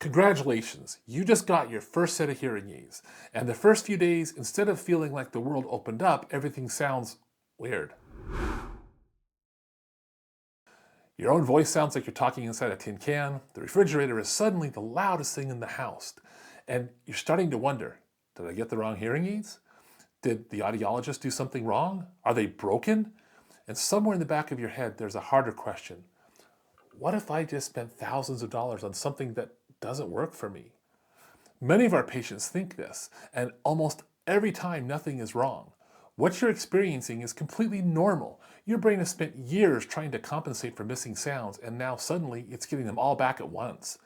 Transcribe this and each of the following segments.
Congratulations, you just got your first set of hearing aids. And the first few days, instead of feeling like the world opened up, everything sounds weird. Your own voice sounds like you're talking inside a tin can. The refrigerator is suddenly the loudest thing in the house. And you're starting to wonder, did I get the wrong hearing aids? Did the audiologist do something wrong? Are they broken? And somewhere in the back of your head, there's a harder question. What if I just spent thousands of dollars on something that doesn't work for me? Many of our patients think this, and almost every time nothing is wrong. What you're experiencing is completely normal. Your brain has spent years trying to compensate for missing sounds, and now suddenly it's getting them all back at once.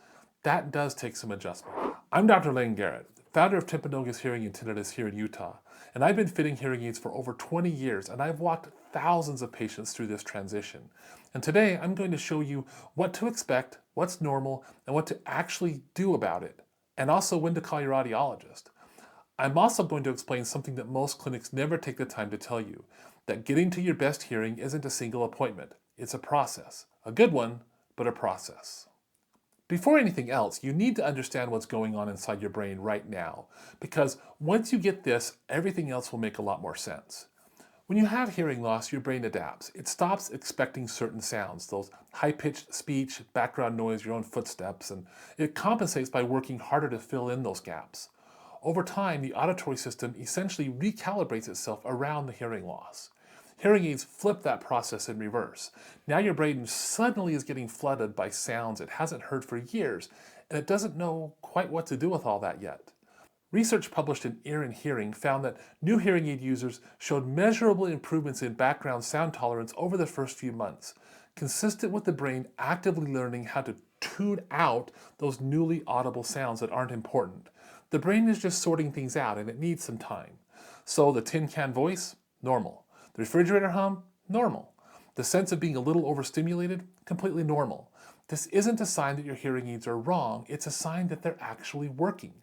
That does take some adjustment. I'm Dr. Lane Garrett, founder of Timpanogos Hearing and Tinnitus here in Utah, and I've been fitting hearing aids for over 20 years, and I've walked thousands of patients through this transition. And today I'm going to show you what to expect, what's normal, and what to actually do about it, and also when to call your audiologist. I'm also going to explain something that most clinics never take the time to tell you, that getting to your best hearing isn't a single appointment. It's a process. A good one, but a process. Before anything else, you need to understand what's going on inside your brain right now, because once you get this, everything else will make a lot more sense. When you have hearing loss, your brain adapts. It stops expecting certain sounds, those high-pitched speech, background noise, your own footsteps, and it compensates by working harder to fill in those gaps. Over time, the auditory system essentially recalibrates itself around the hearing loss. Hearing aids flip that process in reverse. Now your brain suddenly is getting flooded by sounds it hasn't heard for years, and it doesn't know quite what to do with all that yet. Research published in Ear and Hearing found that new hearing aid users showed measurable improvements in background sound tolerance over the first few months, consistent with the brain actively learning how to tune out those newly audible sounds that aren't important. The brain is just sorting things out and it needs some time. So the tin can voice, normal. The refrigerator hum, normal. The sense of being a little overstimulated, completely normal. This isn't a sign that your hearing aids are wrong, it's a sign that they're actually working.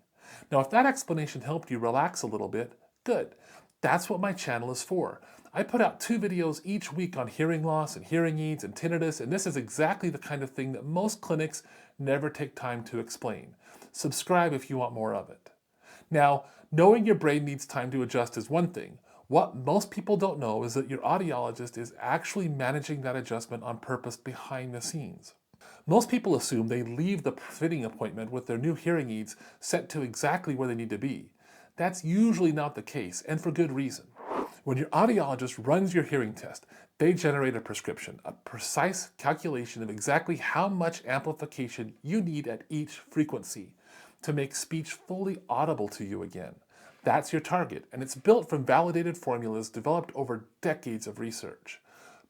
Now, if that explanation helped you relax a little bit, good. That's what my channel is for. I put out 2 videos each week on hearing loss and hearing aids and tinnitus, and this is exactly the kind of thing that most clinics never take time to explain. Subscribe if you want more of it. Now, knowing your brain needs time to adjust is one thing. What most people don't know is that your audiologist is actually managing that adjustment on purpose behind the scenes. Most people assume they leave the fitting appointment with their new hearing aids set to exactly where they need to be. That's usually not the case, and for good reason. When your audiologist runs your hearing test, they generate a prescription, a precise calculation of exactly how much amplification you need at each frequency to make speech fully audible to you again. That's your target, and it's built from validated formulas developed over decades of research.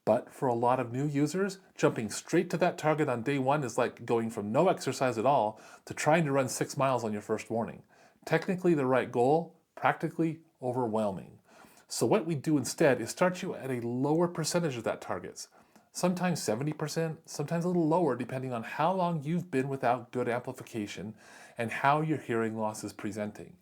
But for a lot of new users, jumping straight to that target on day one is like going from no exercise at all to trying to run 6 miles on your first warning. Technically the right goal, practically overwhelming. So what we do instead is start you at a lower percentage of that target. Sometimes 70%, sometimes a little lower depending on how long you've been without good amplification and how your hearing loss is presenting.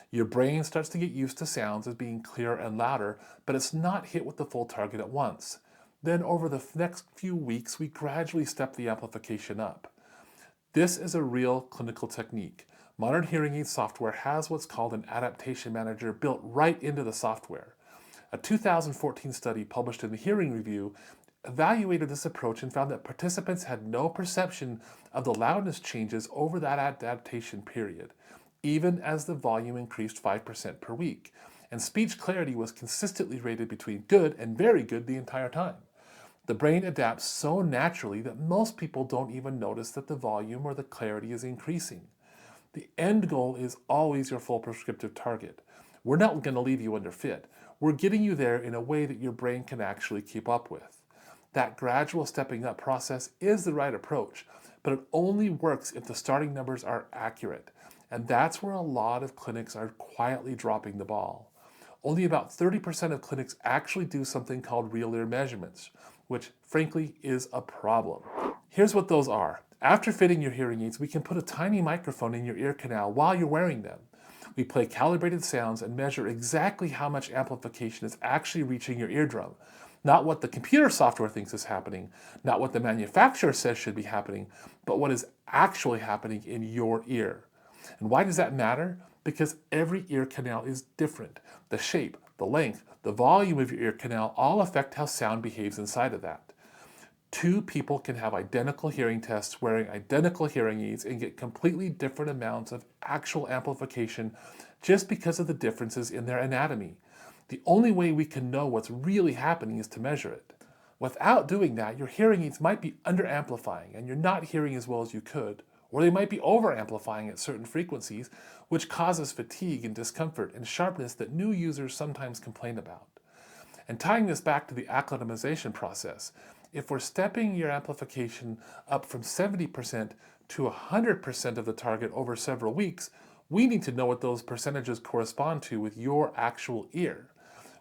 Your brain starts to get used to sounds as being clearer and louder, but it's not hit with the full target at once. Then over the next few weeks, we gradually step the amplification up. This is a real clinical technique. Modern hearing aid software has what's called an adaptation manager built right into the software. A 2014 study published in the Hearing Review evaluated this approach and found that participants had no perception of the loudness changes over that adaptation period, even as the volume increased 5% per week, and speech clarity was consistently rated between good and very good the entire time. The brain adapts so naturally that most people don't even notice that the volume or the clarity is increasing. The end goal is always your full prescriptive target. We're not going to leave you underfit. We're getting you there in a way that your brain can actually keep up with. That gradual stepping up process is the right approach, but it only works if the starting numbers are accurate. And that's where a lot of clinics are quietly dropping the ball. Only about 30% of clinics actually do something called real ear measurements, which frankly is a problem. Here's what those are. After fitting your hearing aids, we can put a tiny microphone in your ear canal while you're wearing them. We play calibrated sounds and measure exactly how much amplification is actually reaching your eardrum. Not what the computer software thinks is happening, not what the manufacturer says should be happening, but what is actually happening in your ear. And why does that matter? Because every ear canal is different. The shape, the length, the volume of your ear canal all affect how sound behaves inside of that. Two people can have identical hearing tests wearing identical hearing aids and get completely different amounts of actual amplification just because of the differences in their anatomy. The only way we can know what's really happening is to measure it. Without doing that, your hearing aids might be under-amplifying and you're not hearing as well as you could, or they might be over-amplifying at certain frequencies, which causes fatigue and discomfort and sharpness that new users sometimes complain about. And tying this back to the acclimatization process, if we're stepping your amplification up from 70% to 100% of the target over several weeks, we need to know what those percentages correspond to with your actual ear.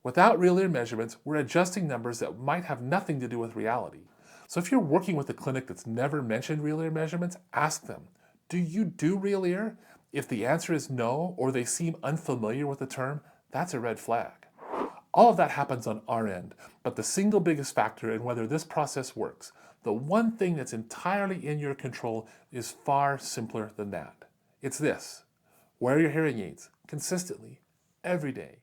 Without real ear measurements, we're adjusting numbers that might have nothing to do with reality. So if you're working with a clinic that's never mentioned real ear measurements, ask them, do you do real ear? If the answer is no, or they seem unfamiliar with the term, that's a red flag. All of that happens on our end, but the single biggest factor in whether this process works, the one thing that's entirely in your control, is far simpler than that. It's this: wear your hearing aids consistently, every day.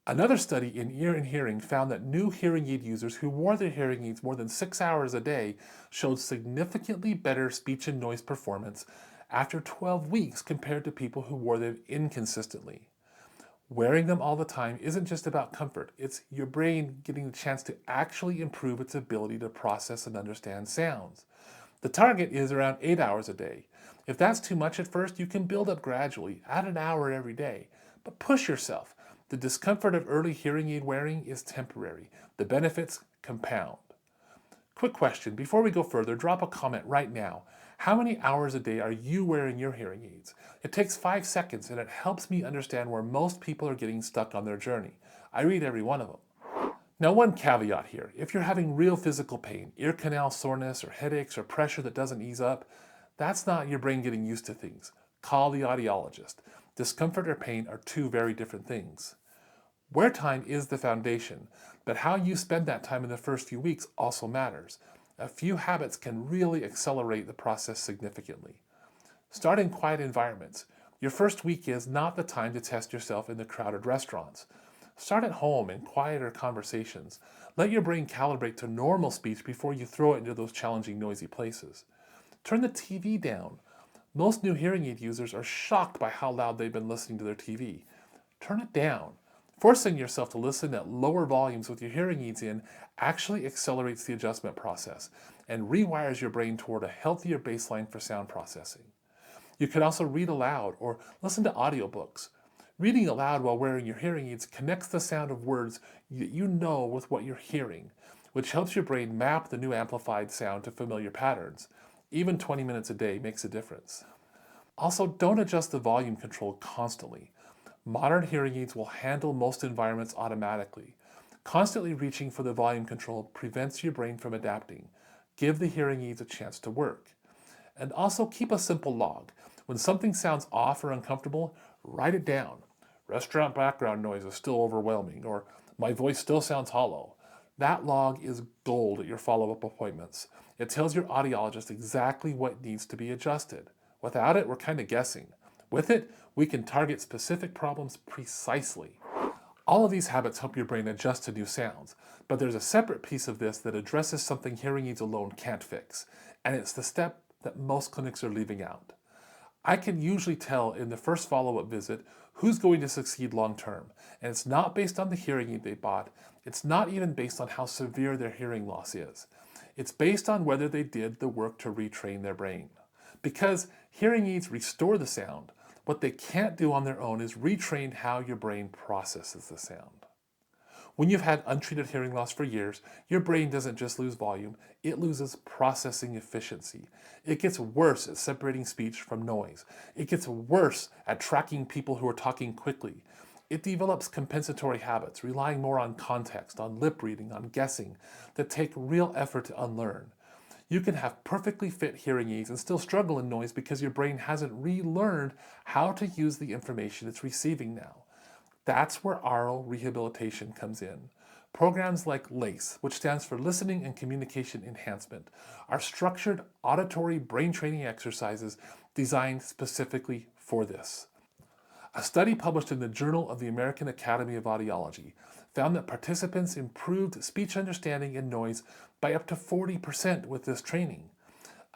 Another study in ear and hearing found that new hearing aid users who wore their hearing aids more than 6 hours a day showed significantly better speech and noise performance after 12 weeks compared to people who wore them inconsistently. Wearing them all the time isn't just about comfort, it's your brain getting the chance to actually improve its ability to process and understand sounds. The target is around 8 hours a day. If that's too much at first, you can build up gradually, add an hour every day. But push yourself. The discomfort of early hearing aid wearing is temporary. The benefits compound. Quick question, before we go further, drop a comment right now. How many hours a day are you wearing your hearing aids? It takes 5 seconds and it helps me understand where most people are getting stuck on their journey. I read every one of them. Now, one caveat here. If you're having real physical pain, ear canal soreness or headaches or pressure that doesn't ease up, that's not your brain getting used to things. Call the audiologist. Discomfort or pain are two very different things. Wear time is the foundation, but how you spend that time in the first few weeks also matters. A few habits can really accelerate the process significantly. Start in quiet environments. Your first week is not the time to test yourself in the crowded restaurants. Start at home in quieter conversations. Let your brain calibrate to normal speech before you throw it into those challenging, noisy places. Turn the TV down. Most new hearing aid users are shocked by how loud they've been listening to their TV. Turn it down. Forcing yourself to listen at lower volumes with your hearing aids in actually accelerates the adjustment process and rewires your brain toward a healthier baseline for sound processing. You can also read aloud or listen to audiobooks. Reading aloud while wearing your hearing aids connects the sound of words that you know with what you're hearing, which helps your brain map the new amplified sound to familiar patterns. Even 20 minutes a day makes a difference. Also, don't adjust the volume control constantly. Modern hearing aids will handle most environments automatically. Constantly reaching for the volume control prevents your brain from adapting. Give the hearing aids a chance to work. And also keep a simple log. When something sounds off or uncomfortable, write it down. Restaurant background noise is still overwhelming, or my voice still sounds hollow. That log is gold at your follow-up appointments. It tells your audiologist exactly what needs to be adjusted. Without it, we're kind of guessing. With it, we can target specific problems precisely. All of these habits help your brain adjust to new sounds, but there's a separate piece of this that addresses something hearing aids alone can't fix, and it's the step that most clinics are leaving out. I can usually tell in the first follow-up visit who's going to succeed long-term, and it's not based on the hearing aid they bought. It's not even based on how severe their hearing loss is. It's based on whether they did the work to retrain their brain. Because hearing aids restore the sound, what they can't do on their own is retrain how your brain processes the sound. When you've had untreated hearing loss for years, your brain doesn't just lose volume, it loses processing efficiency. It gets worse at separating speech from noise. It gets worse at tracking people who are talking quickly. It develops compensatory habits, relying more on context, on lip reading, on guessing, that take real effort to unlearn. You can have perfectly fit hearing aids and still struggle in noise because your brain hasn't relearned how to use the information it's receiving now. That's where aural rehabilitation comes in. Programs like LACE, which stands for Listening and Communication Enhancement, are structured auditory brain training exercises designed specifically for this. A study published in the Journal of the American Academy of Audiology found that participants improved speech understanding and noise by up to 40% with this training.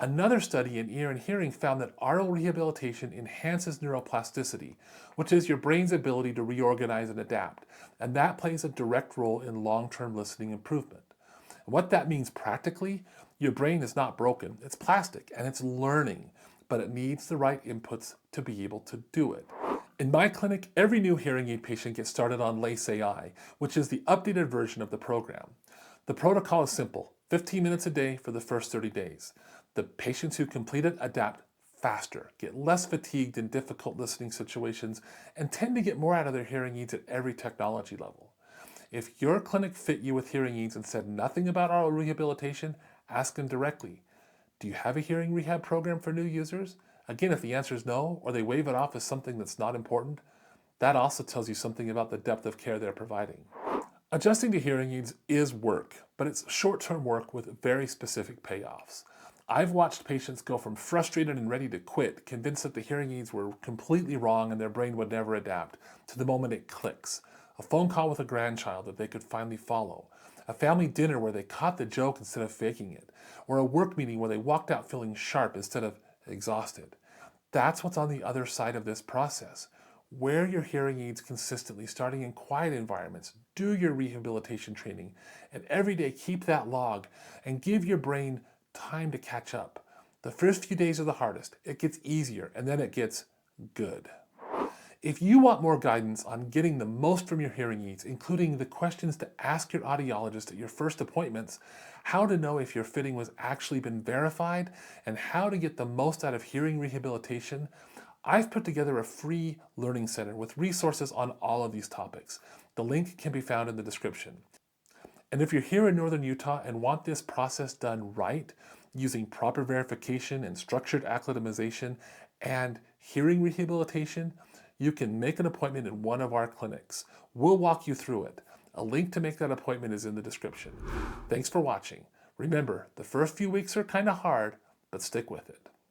Another study in ear and hearing found that aural rehabilitation enhances neuroplasticity, which is your brain's ability to reorganize and adapt, and that plays a direct role in long-term listening improvement. And what that means practically, your brain is not broken, it's plastic and it's learning, but it needs the right inputs to be able to do it. In my clinic, every new hearing aid patient gets started on LACE AI, which is the updated version of the program. The protocol is simple, 15 minutes a day for the first 30 days. The patients who complete it adapt faster, get less fatigued in difficult listening situations, and tend to get more out of their hearing aids at every technology level. If your clinic fit you with hearing aids and said nothing about aural rehabilitation, ask them directly. Do you have a hearing rehab program for new users? Again, if the answer is no, or they wave it off as something that's not important, that also tells you something about the depth of care they're providing. Adjusting to hearing aids is work, but it's short-term work with very specific payoffs. I've watched patients go from frustrated and ready to quit, convinced that the hearing aids were completely wrong and their brain would never adapt, to the moment it clicks. A phone call with a grandchild that they could finally follow. A family dinner where they caught the joke instead of faking it. Or a work meeting where they walked out feeling sharp instead of exhausted. That's what's on the other side of this process. Wear your hearing aids consistently, starting in quiet environments. Do your rehabilitation training, and every day keep that log and give your brain time to catch up. The first few days are the hardest. It gets easier, and then it gets good. If you want more guidance on getting the most from your hearing aids, including the questions to ask your audiologist at your first appointments, how to know if your fitting was actually been verified, and how to get the most out of hearing rehabilitation, I've put together a free learning center with resources on all of these topics. The link can be found in the description. And if you're here in Northern Utah and want this process done right, using proper verification and structured acclimatization and hearing rehabilitation, you can make an appointment in one of our clinics. We'll walk you through it. A link to make that appointment is in the description. Thanks for watching. Remember, the first few weeks are kind of hard, but stick with it.